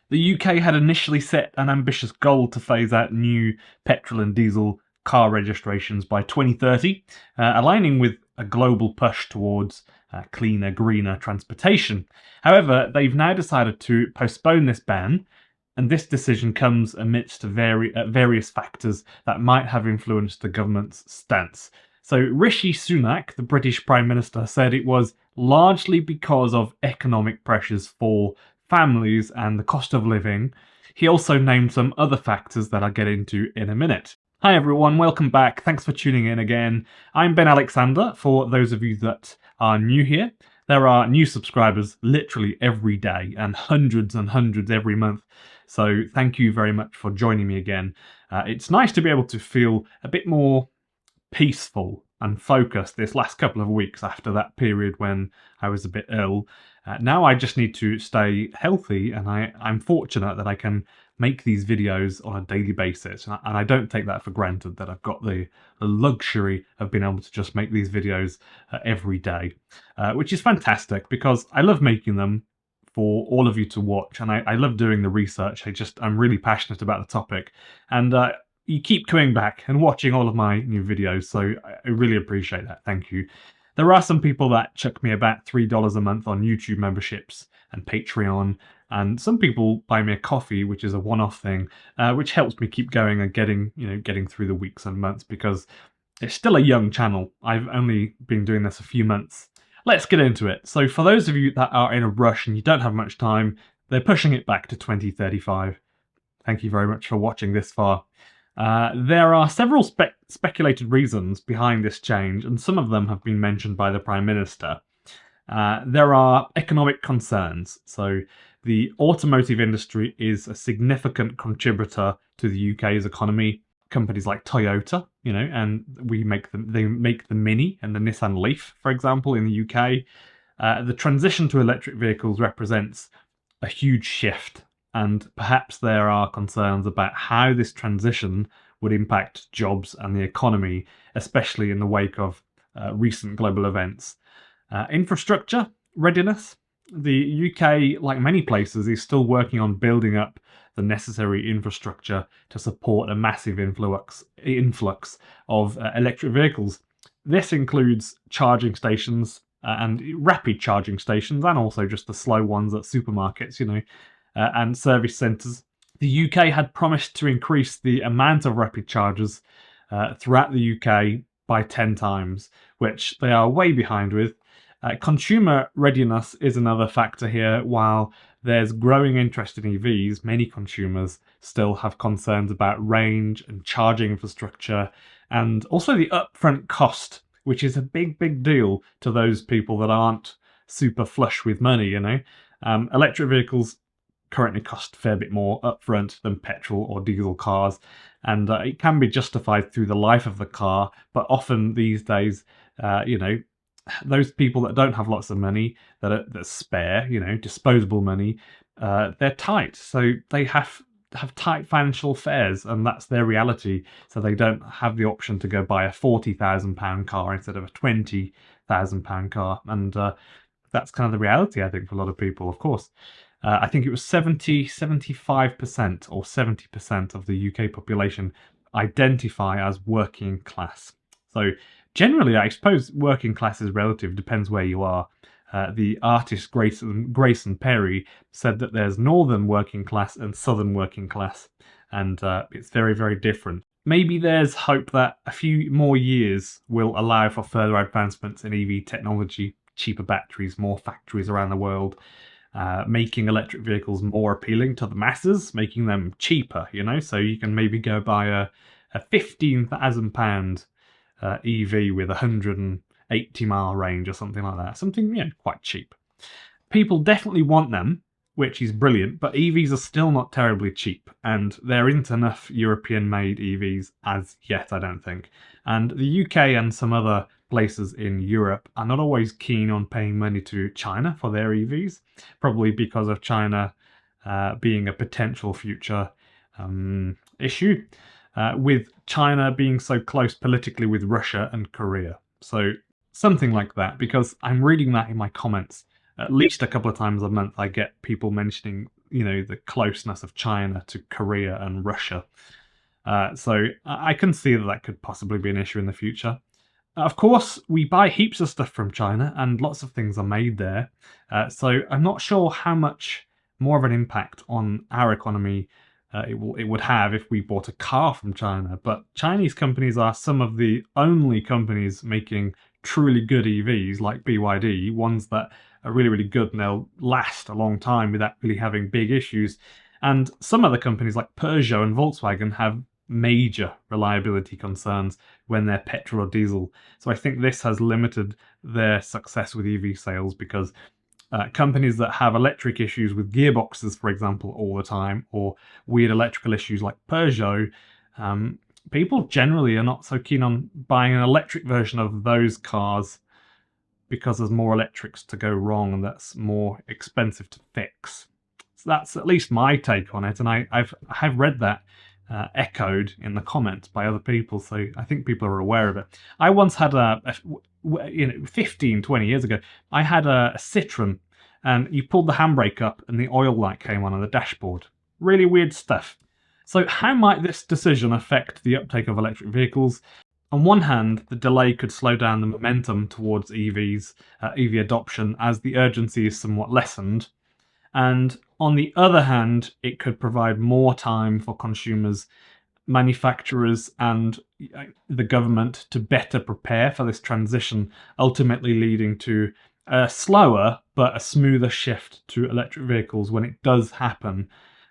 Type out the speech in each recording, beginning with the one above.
The UK had initially set an ambitious goal to phase out new petrol and diesel car registrations by 2030, aligning with a global push towards cleaner, greener transportation. However, they've now decided to postpone this ban, and this decision comes amidst various factors that might have influenced the government's stance. So Rishi Sunak, the British Prime Minister, said it was largely because of economic pressures for families and the cost of living. He also named some other factors that I'll get into in a minute. Hi everyone, welcome back. Thanks for tuning in again. I'm Ben Alexander, for those of you that are new here. There are new subscribers literally every day and hundreds every month. So thank you very much for joining me again. It's nice to be able to feel a bit more peaceful and focused this last couple of weeks after that period when I was a bit ill. Now I just need to stay healthy, and I'm fortunate that I can make these videos on a daily basis, and I don't take that for granted, that I've got the luxury of being able to just make these videos every day, which is fantastic because I love making them for all of you to watch, and I love doing the research. I'm really passionate about the topic, and you keep coming back and watching all of my new videos, so I really appreciate that. Thank you. There are some people that chuck me about $3 a month on YouTube memberships and Patreon, and some people buy me a coffee, which is a one-off thing, which helps me keep going and getting through the weeks and months, because it's still a young channel. I've only been doing this a few months. Let's get into it. So for those of you that are in a rush and you don't have much time, they're pushing it back to 2035. Thank you very much for watching this far. There are several speculated reasons behind this change, and some of them have been mentioned by the Prime Minister. There are economic concerns. So the automotive industry is a significant contributor to the UK's economy. Companies like Toyota, and they make the Mini and the Nissan Leaf, for example, in the UK. The transition to electric vehicles represents a huge shift, and perhaps there are concerns about how this transition would impact jobs and the economy, especially in the wake of recent global events. Infrastructure readiness. The UK, like many places, is still working on building up the necessary infrastructure to support a massive influx of electric vehicles. This includes charging stations and rapid charging stations, and also just the slow ones at supermarkets, and service centres. The UK had promised to increase the amount of rapid chargers throughout the UK by 10 times, which they are way behind with. Consumer readiness is another factor here. While there's growing interest in EVs, many consumers still have concerns about range and charging infrastructure, and also the upfront cost, which is a big deal to those people that aren't super flush with money. Electric vehicles currently cost a fair bit more upfront than petrol or diesel cars, and it can be justified through the life of the car, but often these days, those people that don't have lots of money, that spare, disposable money, they're tight, so they have tight financial affairs, and that's their reality. So they don't have the option to go buy a £40,000 car instead of a £20,000 car, and that's kind of the reality, I think, for a lot of people. Of course, I think it was 75% or 70% of the UK population identify as working class. So generally, I suppose working class is relative, depends where you are. The artist Grayson Perry said that there's northern working class and southern working class, and it's very different. Maybe there's hope that a few more years will allow for further advancements in EV technology, cheaper batteries, more factories around the world, making electric vehicles more appealing to the masses, making them cheaper, so you can maybe go buy a £15,000 EV with 180-mile range or something like that. Something, quite cheap. People definitely want them, which is brilliant, but EVs are still not terribly cheap, and there isn't enough European-made EVs as yet, I don't think. And the UK and some other places in Europe are not always keen on paying money to China for their EVs, probably because of China being a potential future issue, with China being so close politically with Russia and Korea. So something like that, because I'm reading that in my comments at least a couple of times a month. I get people mentioning the closeness of China to Korea and Russia. So I can see that could possibly be an issue in the future. Of course, we buy heaps of stuff from China, and lots of things are made there. So I'm not sure how much more of an impact on our economy it would have if we bought a car from China. But Chinese companies are some of the only companies making truly good EVs, like BYD, ones that are really, really good and they'll last a long time without really having big issues. And some other companies like Peugeot and Volkswagen have major reliability concerns when they're petrol or diesel. So I think this has limited their success with EV sales, because companies that have electric issues with gearboxes, for example, all the time, or weird electrical issues like Peugeot, people generally are not so keen on buying an electric version of those cars because there's more electrics to go wrong and that's more expensive to fix. So that's at least my take on it, and I've read that echoed in the comments by other people, so I think people are aware of it. I once had 15, 20 years ago, I had a Citroen, and you pulled the handbrake up and the oil light came on the dashboard. Really weird stuff. So how might this decision affect the uptake of electric vehicles? On one hand, the delay could slow down the momentum towards EVs, EV adoption, as the urgency is somewhat lessened. And on the other hand, it could provide more time for consumers, manufacturers, and the government to better prepare for this transition, ultimately leading to a slower but a smoother shift to electric vehicles when it does happen.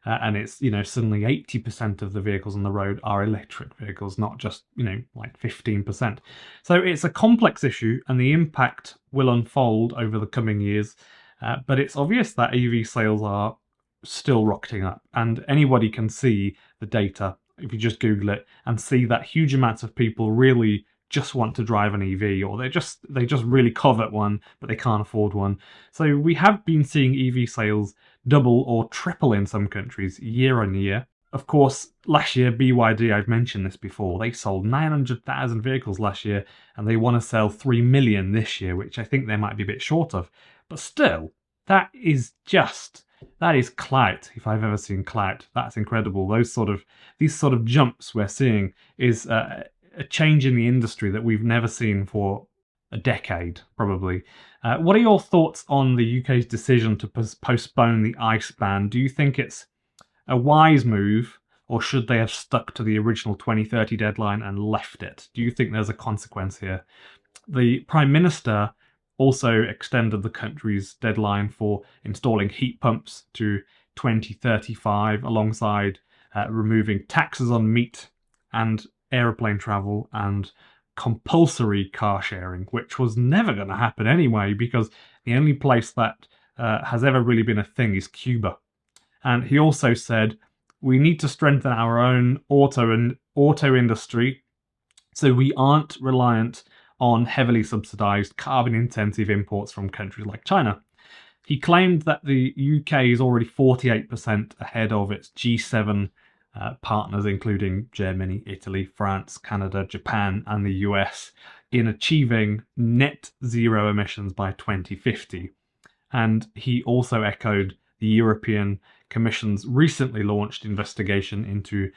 And it's, suddenly 80% of the vehicles on the road are electric vehicles, not just, like 15%. So it's a complex issue, and the impact will unfold over the coming years. But it's obvious that EV sales are still rocketing up, and anybody can see the data if you just Google it and see that huge amounts of people really just want to drive an EV, or they just really covet one, but they can't afford one. So we have been seeing EV sales double or triple in some countries year on year. Of course, last year, BYD, I've mentioned this before, they sold 900,000 vehicles last year, and they want to sell 3 million this year, which I think they might be a bit short of. But still, that is clout, if I've ever seen clout. That's incredible. These sort of jumps we're seeing is a change in the industry that we've never seen for a decade, probably. What are your thoughts on the UK's decision to postpone the ICE ban? Do you think it's a wise move, or should they have stuck to the original 2030 deadline and left it? Do you think there's a consequence here? The Prime Minister also extended the country's deadline for installing heat pumps to 2035, alongside removing taxes on meat and aeroplane travel and compulsory car sharing, which was never going to happen anyway, because the only place that has ever really been a thing is Cuba. And he also said, we need to strengthen our own auto industry so we aren't reliant on heavily subsidised carbon-intensive imports from countries like China. He claimed that the UK is already 48% ahead of its G7 partners, including Germany, Italy, France, Canada, Japan, and the US, in achieving net zero emissions by 2050. And he also echoed the European Commission's recently launched investigation into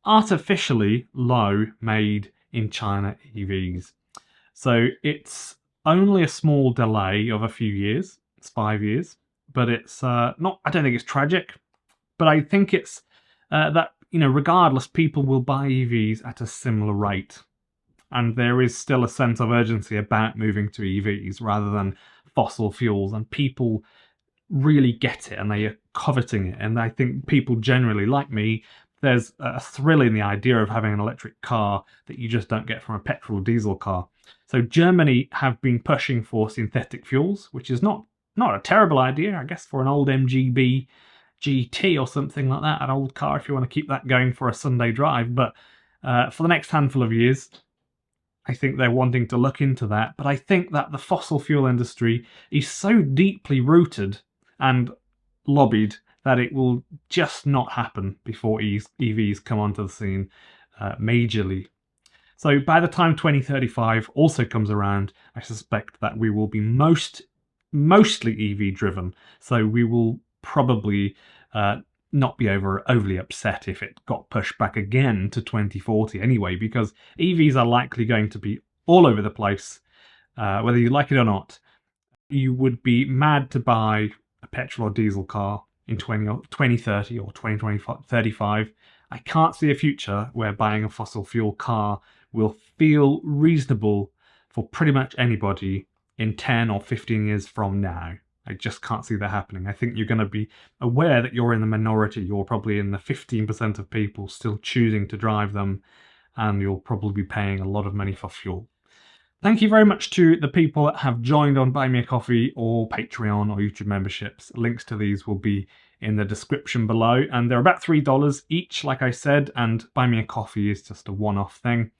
artificially low made in China EVs. So it's only a small delay of a few years. It's 5 years, but it's not. I don't think it's tragic, but I think it's that regardless, people will buy EVs at a similar rate, and there is still a sense of urgency about moving to EVs rather than fossil fuels, and people really get it and they are coveting it. And I think people generally, like me, there's a thrill in the idea of having an electric car that you just don't get from a petrol or diesel car. So Germany have been pushing for synthetic fuels, which is not a terrible idea, I guess, for an old MGB GT or something like that, an old car, if you want to keep that going for a Sunday drive. But for the next handful of years, I think they're wanting to look into that. But I think that the fossil fuel industry is so deeply rooted and lobbied that it will just not happen before EVs come onto the scene majorly. So by the time 2035 also comes around, I suspect that we will be mostly EV driven. So we will probably not be overly upset if it got pushed back again to 2040 anyway, because EVs are likely going to be all over the place, whether you like it or not. You would be mad to buy a petrol or diesel car in 2030 or 2035. I can't see a future where buying a fossil fuel car will feel reasonable for pretty much anybody in 10 or 15 years from now. I just can't see that happening. I think you're going to be aware that you're in the minority. You're probably in the 15% of people still choosing to drive them, and you'll probably be paying a lot of money for fuel. Thank you very much to the people that have joined on Buy Me a Coffee or Patreon or YouTube memberships. Links to these will be in the description below, and they're about $3 each, like I said, and Buy Me a Coffee is just a one-off thing.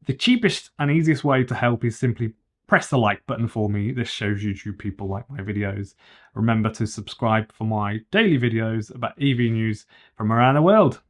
The cheapest and easiest way to help is simply press the like button for me. This shows YouTube people like my videos. Remember to subscribe for my daily videos about EV news from around the world.